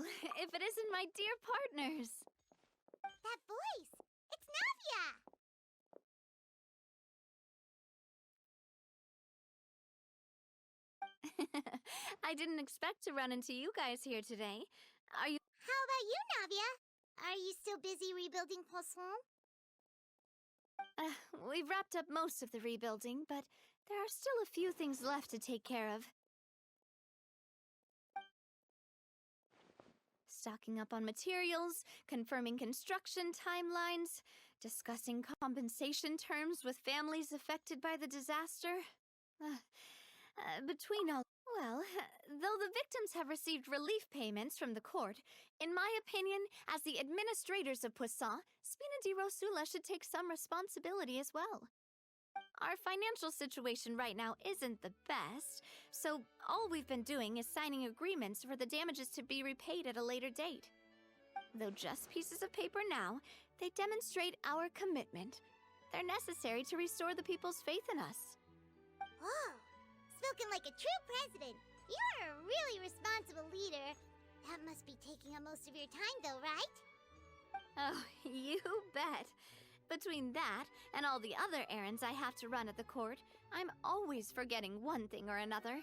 Well, if it isn't my dear partners. That voice! It's Navia! I didn't expect to run into you guys here today. Are you... How about you, Navia? Are you still busy rebuilding Poisson? We've wrapped up most of the rebuilding, but there are still a few things left to take care of. Stocking up on materials, confirming construction timelines, discussing compensation terms with families affected by the disaster. Between all... Well, though the victims have received relief payments from the court, in my opinion, as the administrators of Poisson, Spina di Rosula should take some responsibility as well. Our financial situation right now isn't the best, so all we've been doing is signing agreements for the damages to be repaid at a later date. Though just pieces of paper now, they demonstrate our commitment. They're necessary to restore the people's faith in us. Oh, spoken like a true president. You're a really responsible leader. That must be taking up most of your time though, right? Oh, you bet. Between that and all the other errands I have to run at the court, I'm always forgetting one thing or another.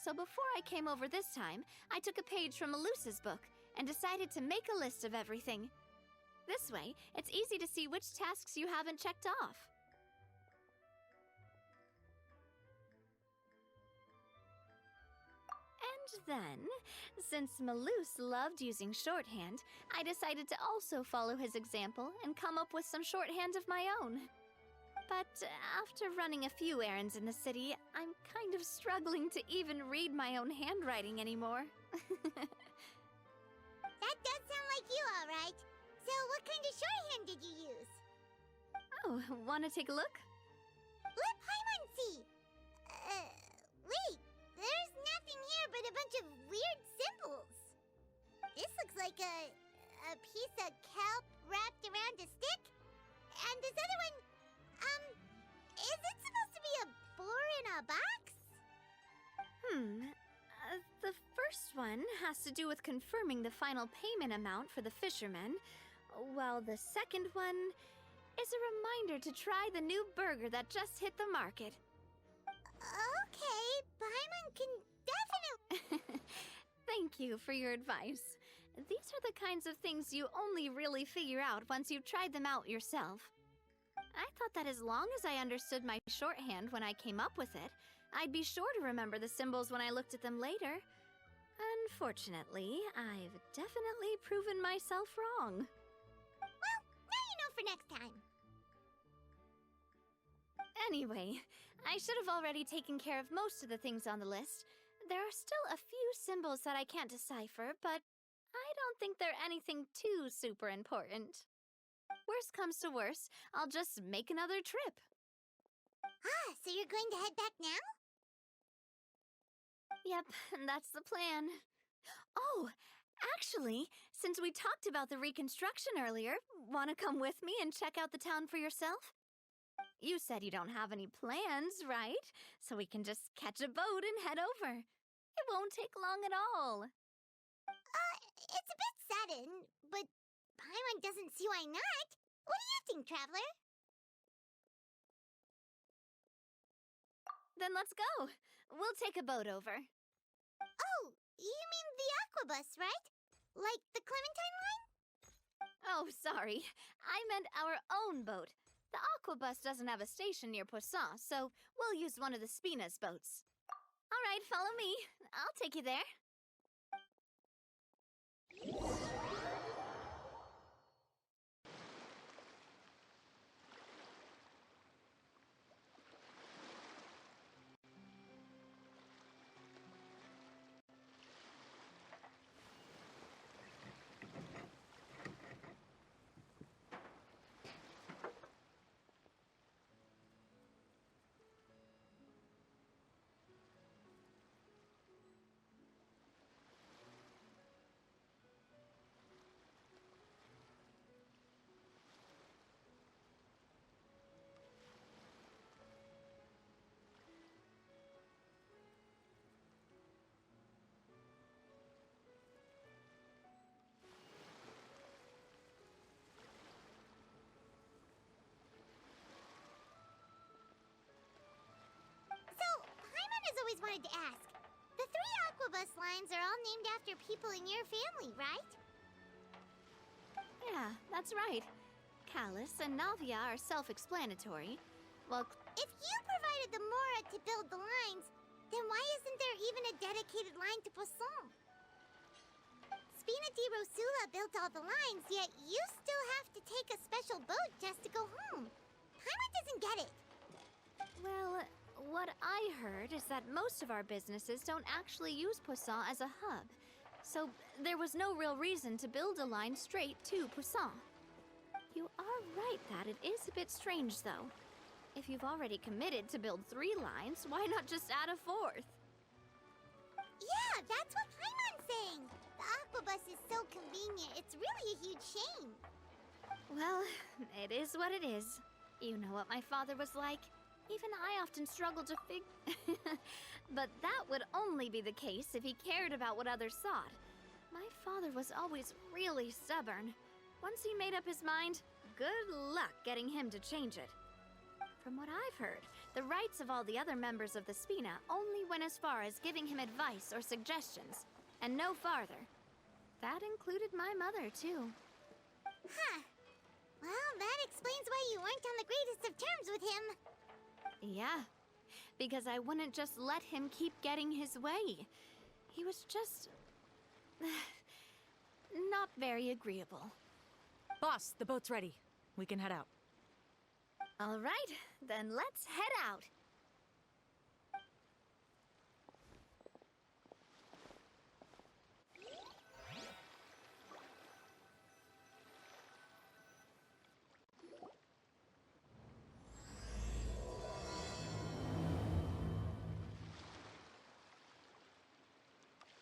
So before I came over this time, I took a page from Melusa's book and decided to make a list of everything. This way, it's easy to see which tasks you haven't checked off. And then, since Melus loved using shorthand, I decided to also follow his example and come up with some shorthand of my own. But after running a few errands in the city, I'm kind of struggling to even read my own handwriting anymore. That does sound like you, all right. So what kind of shorthand did you use? Oh, want to take a look? Let Paimon see! Wait, there's nothing here but a bunch of weird symbols. This looks like a piece of kelp wrapped around a stick. And this other one, is it supposed to be a boar in a box? The first one has to do with confirming the final payment amount for the fishermen, while the second one is a reminder to try the new burger that just hit the market. Okay, Paimon can definitely... Thank you for your advice. These are the kinds of things you only really figure out once you've tried them out yourself. I thought that as long as I understood my shorthand when I came up with it, I'd be sure to remember the symbols when I looked at them later. Unfortunately, I've definitely proven myself wrong. Well, now you know for next time. Anyway, I should have already taken care of most of the things on the list. There are still a few symbols that I can't decipher, but I don't think they're anything too super important. Worst comes to worst, I'll just make another trip. Ah, so you're going to head back now? Yep, that's the plan. Oh, actually, since we talked about the reconstruction earlier, want to come with me and check out the town for yourself? You said you don't have any plans, right? So we can just catch a boat and head over. It won't take long at all. It's a bit sudden, but Paimon doesn't see why not. What do you think, Traveler? Then let's go. We'll take a boat over. Oh, you mean the aquabus, right? Like the Clementine line? Oh, sorry. I meant our own boat. The aquabus doesn't have a station near Poisson, so we'll use one of the Spina's boats. All right, follow me. I'll take you there. wanted to ask. The 3 Aquabus lines are all named after people in your family, right? Yeah, that's right. Callus and Navia are self-explanatory. Well, If you provided the Mora to build the lines, then why isn't there even a dedicated line to Poisson? Spina di Rosula built all the lines, yet you still have to take a special boat just to go home. Paimon doesn't get it. well, what I heard is that most of our businesses don't actually use Poisson as a hub. So there was no real reason to build a line straight to Poisson. You are right that it is a bit strange, though. If you've already committed to build 3 lines, why not just add a 4th? Yeah, that's what Paimon's saying. The Aquabus is so convenient, it's really a huge shame. Well, it is what it is. You know what my father was like. Even I often struggle to But that would only be the case if he cared about what others thought. My father was always really stubborn. Once he made up his mind, good luck getting him to change it. From what I've heard, the rights of all the other members of the Spina only went as far as giving him advice or suggestions, and no farther. That included my mother, too. Huh. Well, that explains why you weren't on the greatest of terms with him. Yeah, because I wouldn't just let him keep getting his way. He was just... not very agreeable. Boss, the boat's ready. We can head out. All right, then let's head out.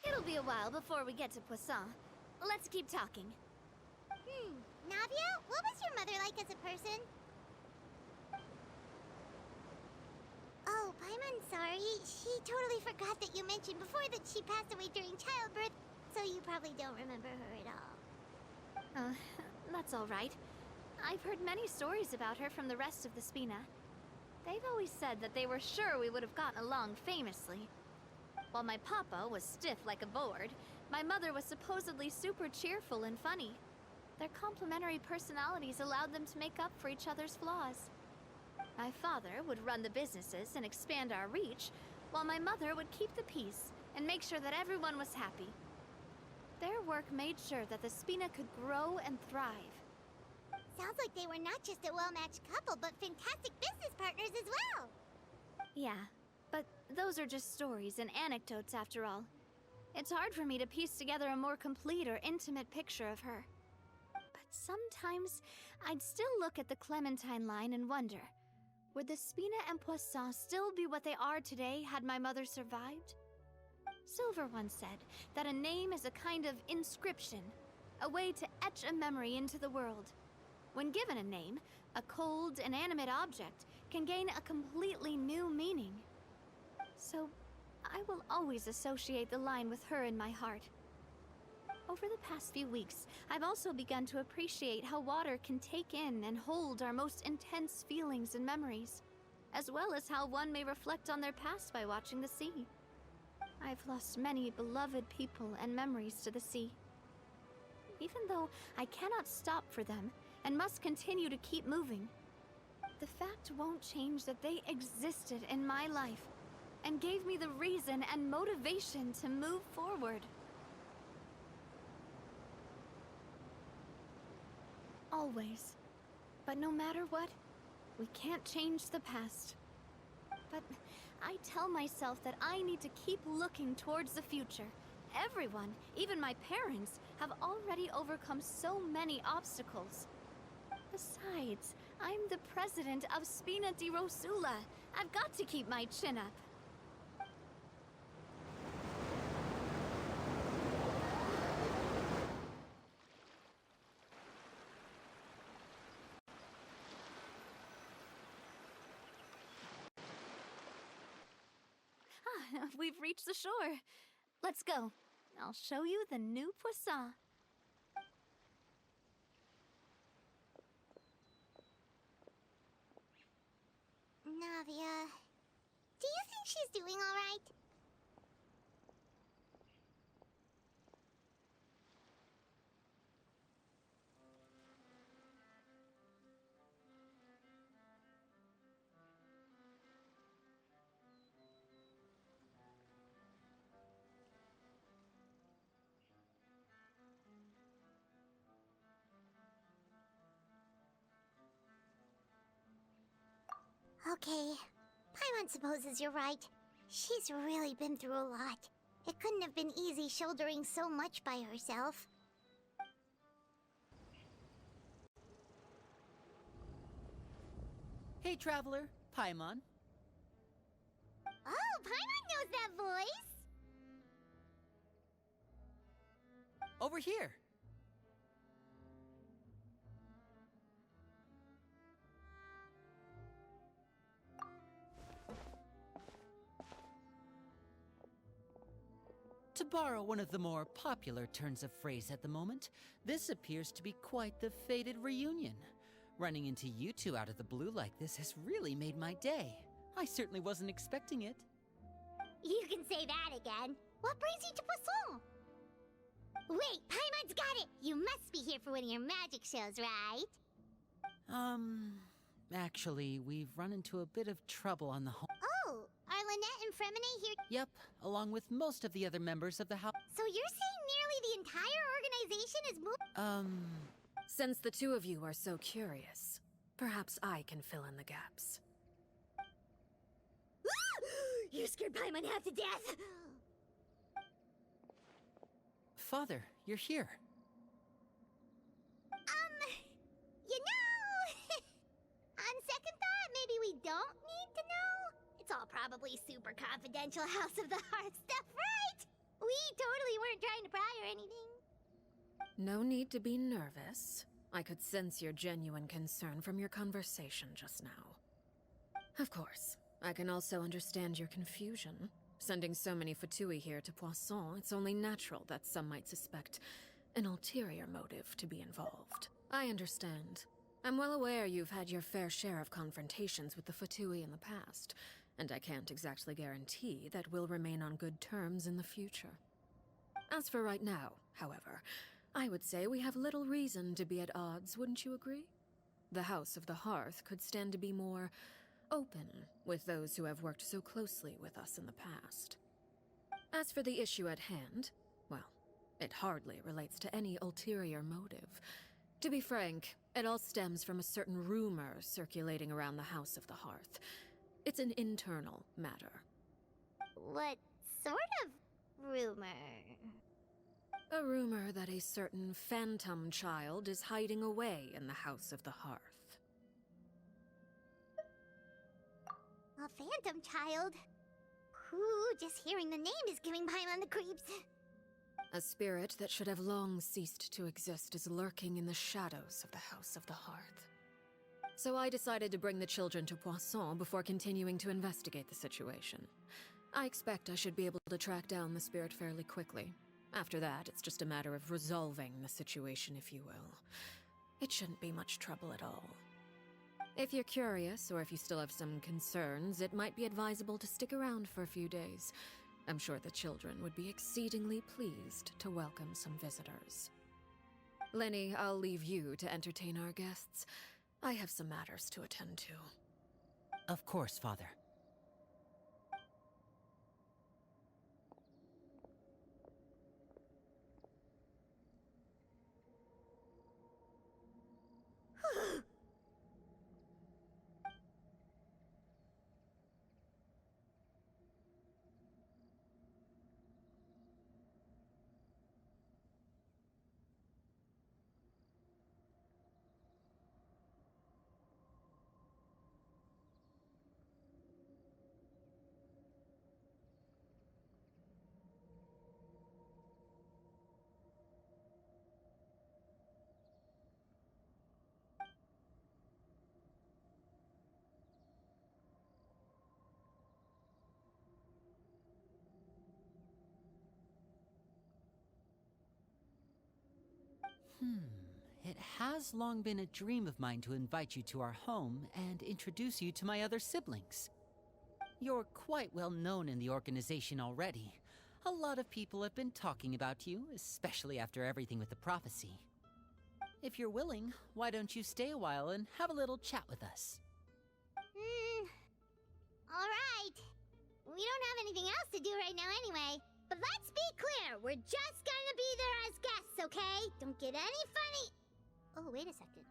It'll be a while before we get to Poisson. Let's keep talking. Navia, what was your mother like as a person? Oh, Paimon, sorry. She totally forgot that you mentioned before that she passed away during childbirth, so you probably don't remember her at all. That's all right. I've heard many stories about her from the rest of the Spina. They've always said that they were sure we would have gotten along famously. While my papa was stiff like a board, my mother was supposedly super cheerful and funny. Their complementary personalities allowed them to make up for each other's flaws. My father would run the businesses and expand our reach, while my mother would keep the peace and make sure that everyone was happy. Their work made sure that the Spina could grow and thrive. Sounds like they were not just a well-matched couple, but fantastic business partners as well. Yeah, but those are just stories and anecdotes after all. It's hard for me to piece together a more complete or intimate picture of her. But sometimes, I'd still look at the Clementine line and wonder, would the Spina and Poisson still be what they are today had my mother survived? Silver once said that a name is a kind of inscription, a way to etch a memory into the world. When given a name, a cold, inanimate object can gain a completely new meaning. So, I will always associate the line with her in my heart. Over the past few weeks, I've also begun to appreciate how water can take in and hold our most intense feelings and memories, as well as how one may reflect on their past by watching the sea. I've lost many beloved people and memories to the sea. Even though I cannot stop for them and must continue to keep moving, the fact won't change that they existed in my life and gave me the reason and motivation to move forward. Always. But no matter what, we can't change the past. But I tell myself that I need to keep looking towards the future. Everyone, even my parents, have already overcome so many obstacles. Besides, I'm the president of Spina di Rosula. I've got to keep my chin up. We've reached the shore. Let's go. I'll show you the new Poisson. Navia, do you think she's doing all right? Okay. Paimon supposes you're right. She's really been through a lot. It couldn't have been easy shouldering so much by herself. Hey, traveler, Paimon. Oh, Paimon knows that voice! Over here. To borrow one of the more popular turns of phrase at the moment, this appears to be quite the fated reunion. Running into you two out of the blue like this has really made my day. I certainly wasn't expecting it. You can say that again. What brings you to Poisson? Wait, Paimon's got it! You must be here for one of your magic shows, right? Actually, we've run into a bit of trouble on the home. Oh, are Lynette and Fremine here? Yep, along with most of the other members of the house. So you're saying nearly the entire organization is moved? Since the two of you are so curious, perhaps I can fill in the gaps. You scared Paimon half to death! Father, you're here. You know... On second thought, maybe we don't need to know? It's all probably super confidential House of the Hearth stuff, right? We totally weren't trying to pry or anything. No need to be nervous. I could sense your genuine concern from your conversation just now. Of course, I can also understand your confusion. Sending so many Fatui here to Poisson, it's only natural that some might suspect an ulterior motive to be involved. I understand. I'm well aware you've had your fair share of confrontations with the Fatui in the past, and I can't exactly guarantee that we'll remain on good terms in the future. As for right now, however, I would say we have little reason to be at odds, wouldn't you agree? The House of the Hearth could stand to be more open with those who have worked so closely with us in the past. As for the issue at hand, well, it hardly relates to any ulterior motive. To be frank, it all stems from a certain rumor circulating around the House of the Hearth. It's an internal matter. What sort of rumor? A rumor that a certain phantom child is hiding away in the House of the Hearth. A phantom child? Ooh, just hearing the name is giving Paimon the creeps. A spirit that should have long ceased to exist is lurking in the shadows of the House of the Hearth. So I decided to bring the children to Poisson before continuing to investigate the situation. I expect I should be able to track down the spirit fairly quickly. After that, it's just a matter of resolving the situation, if you will. It shouldn't be much trouble at all. If you're curious, or if you still have some concerns, it might be advisable to stick around for a few days. I'm sure the children would be exceedingly pleased to welcome some visitors. Lenny, I'll leave you to entertain our guests. I have some matters to attend to. Of course, Father. It has long been a dream of mine to invite you to our home and introduce you to my other siblings. You're quite well known in the organization already. A lot of people have been talking about you, especially after everything with the prophecy. If you're willing, why don't you stay a while and have a little chat with us? Alright. We don't have anything else to do right now anyway. But let's be clear, we're just gonna be there as guests, okay? Don't get any funny... Oh, wait a second.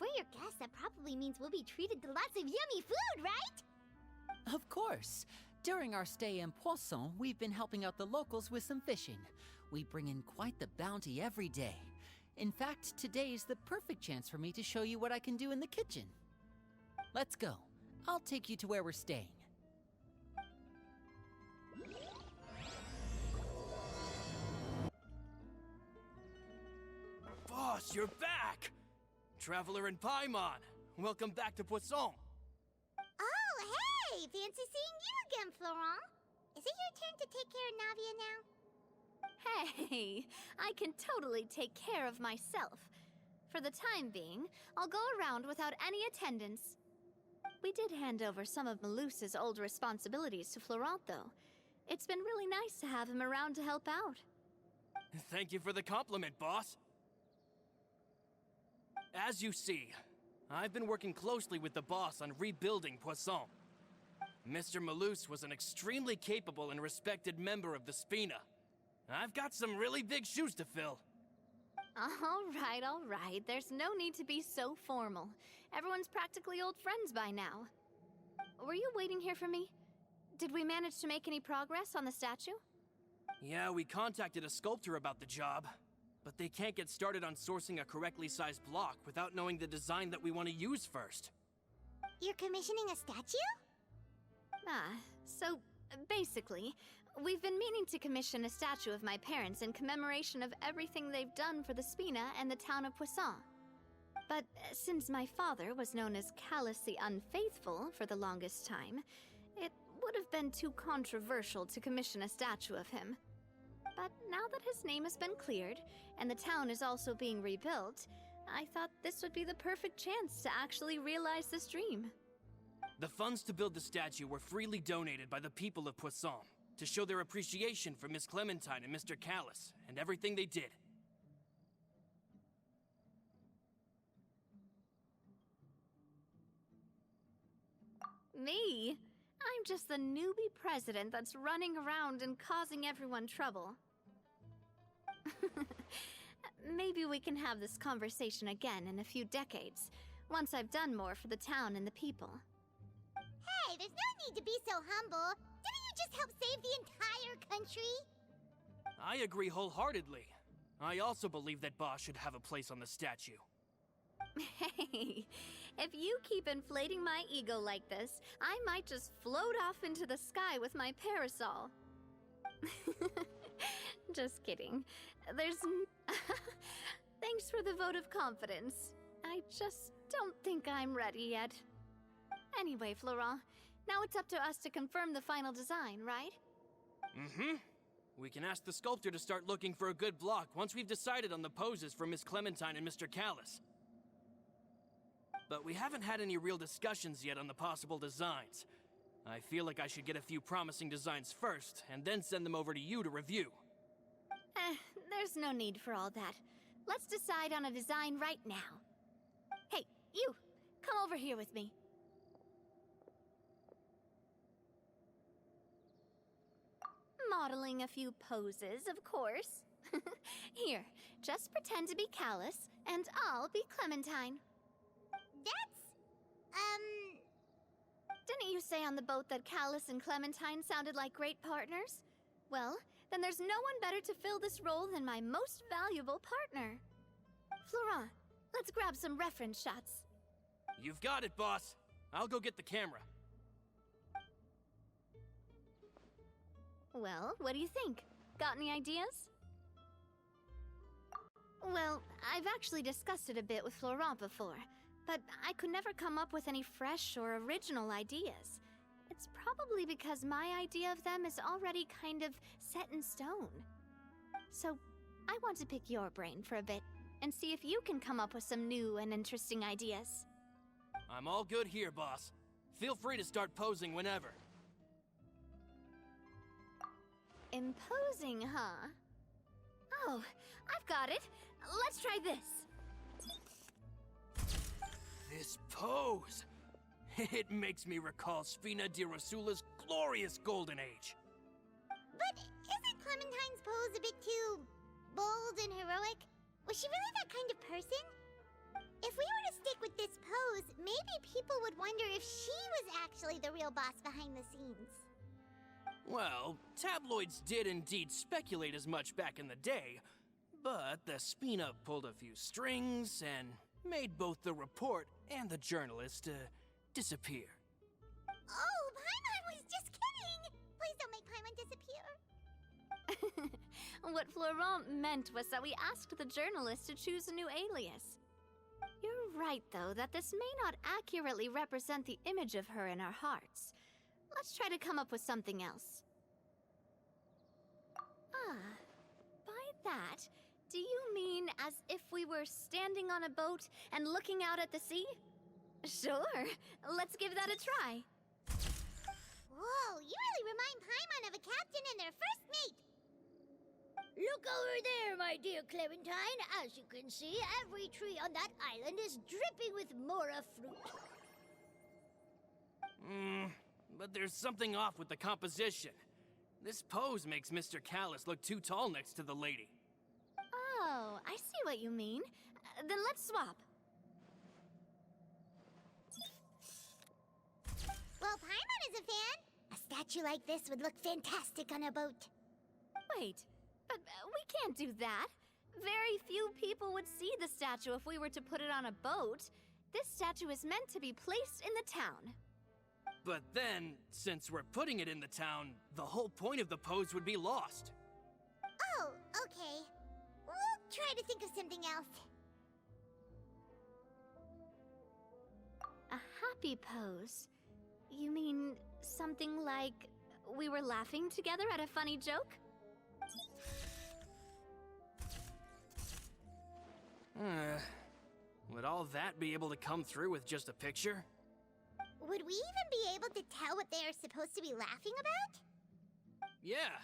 For your guests, that probably means we'll be treated to lots of yummy food, right? Of course. During our stay in Poisson, we've been helping out the locals with some fishing. We bring in quite the bounty every day. In fact, today's the perfect chance for me to show you what I can do in the kitchen. Let's go. I'll take you to where we're staying. Boss, you're back! Traveler and Paimon, welcome back to Poisson. Oh, hey! Fancy seeing you again, Florent. Is it your turn to take care of Navia now? Hey, I can totally take care of myself. For the time being, I'll go around without any attendance. We did hand over some of Malus's old responsibilities to Florent, though. It's been really nice to have him around to help out. Thank you for the compliment, boss. As you see, I've been working closely with the boss on rebuilding Poisson. Mr. Malus was an extremely capable and respected member of the Spina. I've got some really big shoes to fill. All right. There's no need to be so formal. Everyone's practically old friends by now. Were you waiting here for me? Did we manage to make any progress on the statue? Yeah, we contacted a sculptor about the job, but they can't get started on sourcing a correctly sized block without knowing the design that we want to use first. You're commissioning a statue? So basically, we've been meaning to commission a statue of my parents in commemoration of everything they've done for the Spina and the town of Poisson. But since my father was known as Callus the Unfaithful for the longest time, it would have been too controversial to commission a statue of him. But now that his name has been cleared, and the town is also being rebuilt, I thought this would be the perfect chance to actually realize this dream. The funds to build the statue were freely donated by the people of Poisson to show their appreciation for Miss Clementine and Mr. Callus and everything they did. Me? I'm just the newbie president that's running around and causing everyone trouble. Maybe we can have this conversation again in a few decades, once I've done more for the town and the people. Hey, there's no need to be so humble. Didn't you just help save the entire country? I agree wholeheartedly. I also believe that Boss should have a place on the statue. Hey, if you keep inflating my ego like this, I might just float off into the sky with my parasol. Just kidding. Thanks for the vote of confidence. I just don't think I'm ready yet. Anyway, Florent, now it's up to us to confirm the final design, right? Mm-hmm. We can ask the sculptor to start looking for a good block once we've decided on the poses for Miss Clementine and Mr. Callus. But we haven't had any real discussions yet on the possible designs. I feel like I should get a few promising designs first, and then send them over to you to review. There's no need for all that. Let's decide on a design right now. Hey, you! Come over here with me. Modeling a few poses, of course. Here, just pretend to be Callus, and I'll be Clementine. Didn't you say on the boat that Callus and Clementine sounded like great partners? Well, then there's no one better to fill this role than my most valuable partner. Florent, let's grab some reference shots. You've got it, boss. I'll go get the camera. Well, what do you think? Got any ideas? Well, I've actually discussed it a bit with Florent before, but I could never come up with any fresh or original ideas. It's probably because my idea of them is already kind of set in stone. So, I want to pick your brain for a bit and see if you can come up with some new and interesting ideas. I'm all good here, boss. Feel free to start posing whenever. Imposing, huh? Oh, I've got it. Let's try this. This pose! It makes me recall Spina di Rosula's glorious golden age. But isn't Clementine's pose a bit too bold and heroic? Was she really that kind of person? If we were to stick with this pose, maybe people would wonder if she was actually the real boss behind the scenes. Well, tabloids did indeed speculate as much back in the day, but the Spina pulled a few strings and made both the report and the journalist disappear. Oh, Paimon was just kidding! Please don't make Paimon disappear. What Florent meant was that we asked the journalist to choose a new alias. You're right, though, that this may not accurately represent the image of her in our hearts. Let's try to come up with something else. Ah, by that, do you mean as if we were standing on a boat and looking out at the sea? Sure, let's give that a try. Whoa, you really remind Paimon of a captain and their first mate. Look over there, my dear Clementine. As you can see, every tree on that island is dripping with mora fruit. But there's something off with the composition. This pose makes Mr. Callus look too tall next to the lady. Oh, I see what you mean. Then let's swap. Well, Paimon is a fan. A statue like this would look fantastic on a boat. Wait, but we can't do that. Very few people would see the statue if we were to put it on a boat. This statue is meant to be placed in the town. But then, since we're putting it in the town, the whole point of the pose would be lost. Oh, okay. We'll try to think of something else. A happy pose? You mean something like we were laughing together at a funny joke? Would all that be able to come through with just a picture? Would we even be able to tell what they are supposed to be laughing about? Yeah,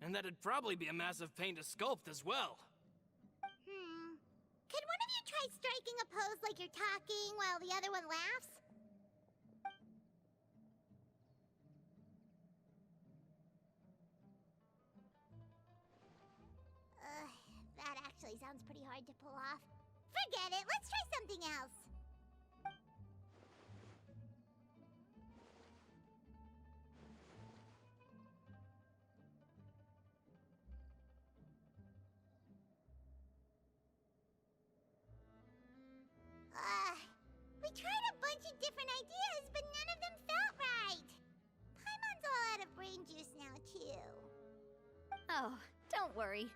and that'd probably be a massive pain to sculpt as well. Could one of you try striking a pose like you're talking while the other one laughs? That actually sounds pretty hard to pull off. Forget it, let's try something else. We tried a bunch of different ideas, but none of them felt right. Paimon's all out of brain juice now, too. Oh, don't worry.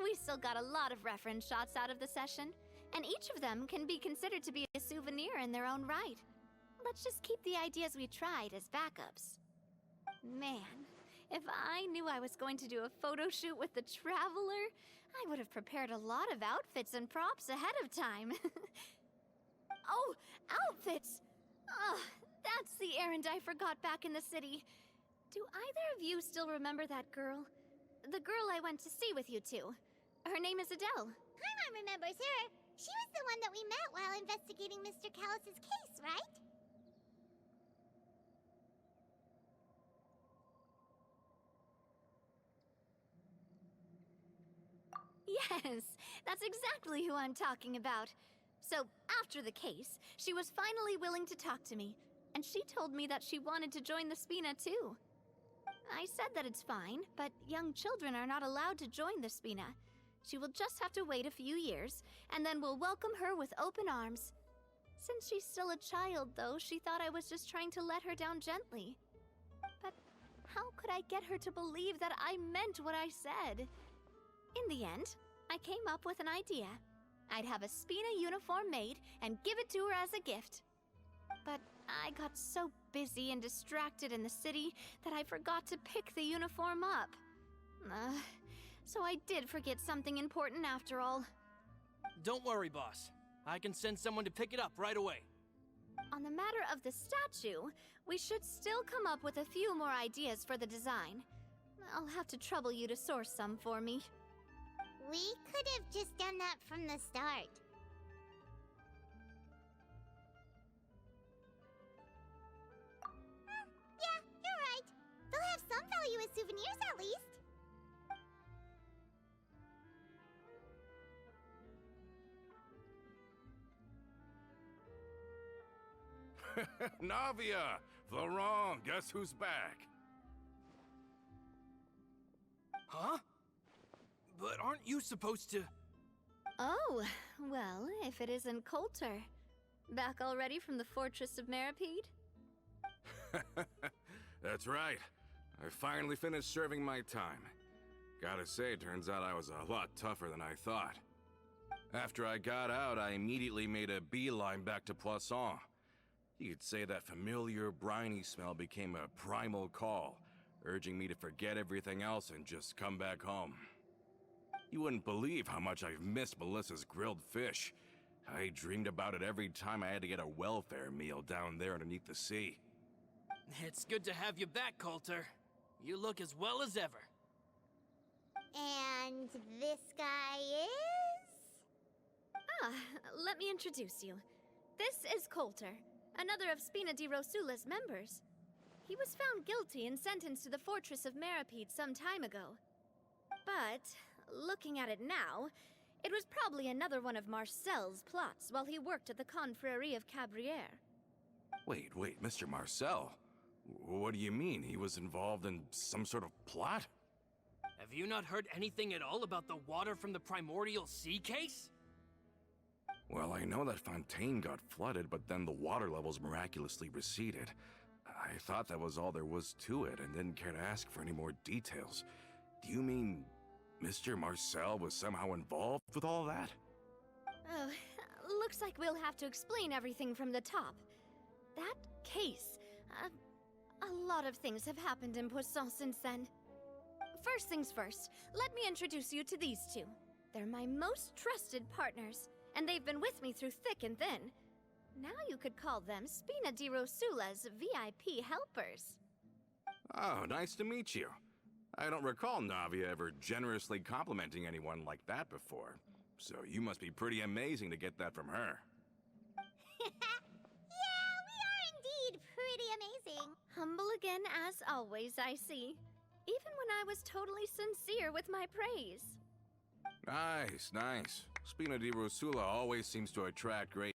We still got a lot of reference shots out of the session, and each of them can be considered to be a souvenir in their own right. Let's just keep the ideas we tried as backups. Man, if I knew I was going to do a photo shoot with the Traveler, I would have prepared a lot of outfits and props ahead of time. Oh, outfits! That's the errand I forgot back in the city. Do either of you still remember that girl? The girl I went to see with you two. Her name is Adele. Paimon remembers her. She was the one that we met while investigating Mr. Callus's case, right? Yes, that's exactly who I'm talking about. So, after the case, she was finally willing to talk to me, and she told me that she wanted to join the Spina too. I said that it's fine, but young children are not allowed to join the Spina. She will just have to wait a few years, and then we'll welcome her with open arms. Since she's still a child, though, she thought I was just trying to let her down gently. But how could I get her to believe that I meant what I said? In the end, I came up with an idea. I'd have a Spina uniform made and give it to her as a gift. But I got so busy and distracted in the city that I forgot to pick the uniform up. So I did forget something important after all. Don't worry, boss. I can send someone to pick it up right away. On the matter of the statue, we should still come up with a few more ideas for the design. I'll have to trouble you to source some for me. We could have just done that from the start. Yeah, you're right. They'll have some value as souvenirs at least. Navia! Florent, guess who's back? Huh? But aren't you supposed to... Oh, well, if it isn't Coulter. Back already from the Fortress of Meripede? That's right. I finally finished serving my time. Gotta say, turns out I was a lot tougher than I thought. After I got out, I immediately made a beeline back to Poisson. You could say that familiar briny smell became a primal call, urging me to forget everything else and just come back home. You wouldn't believe how much I've missed Melissa's grilled fish. I dreamed about it every time I had to get a welfare meal down there underneath the sea. It's good to have you back, Coulter. You look as well as ever. And this guy is? Ah, let me introduce you. This is Coulter, another of Spina di Rosula's members. He was found guilty and sentenced to the Fortress of Meripede some time ago. But, looking at it now, it was probably another one of Marcel's plots while he worked at the Confrérie of Cabrières. Wait, Mr. Marcel? What do you mean? He was involved in some sort of plot? Have you not heard anything at all about the water from the primordial sea case? Well, I know that Fontaine got flooded, but then the water levels miraculously receded. I thought that was all there was to it and didn't care to ask for any more details. Do you mean Mr. Marcel was somehow involved with all that? Oh, looks like we'll have to explain everything from the top. That case, a lot of things have happened in Poisson since then. First things first, let me introduce you to these two. They're my most trusted partners, and they've been with me through thick and thin. Now you could call them Spina di Rosula's VIP helpers. Oh, nice to meet you. I don't recall Navia ever generously complimenting anyone like that before, so you must be pretty amazing to get that from her. Yeah, we are indeed pretty amazing. Humble again as always, I see. Even when I was totally sincere with my praise. Nice. Spina di Rosula always seems to attract great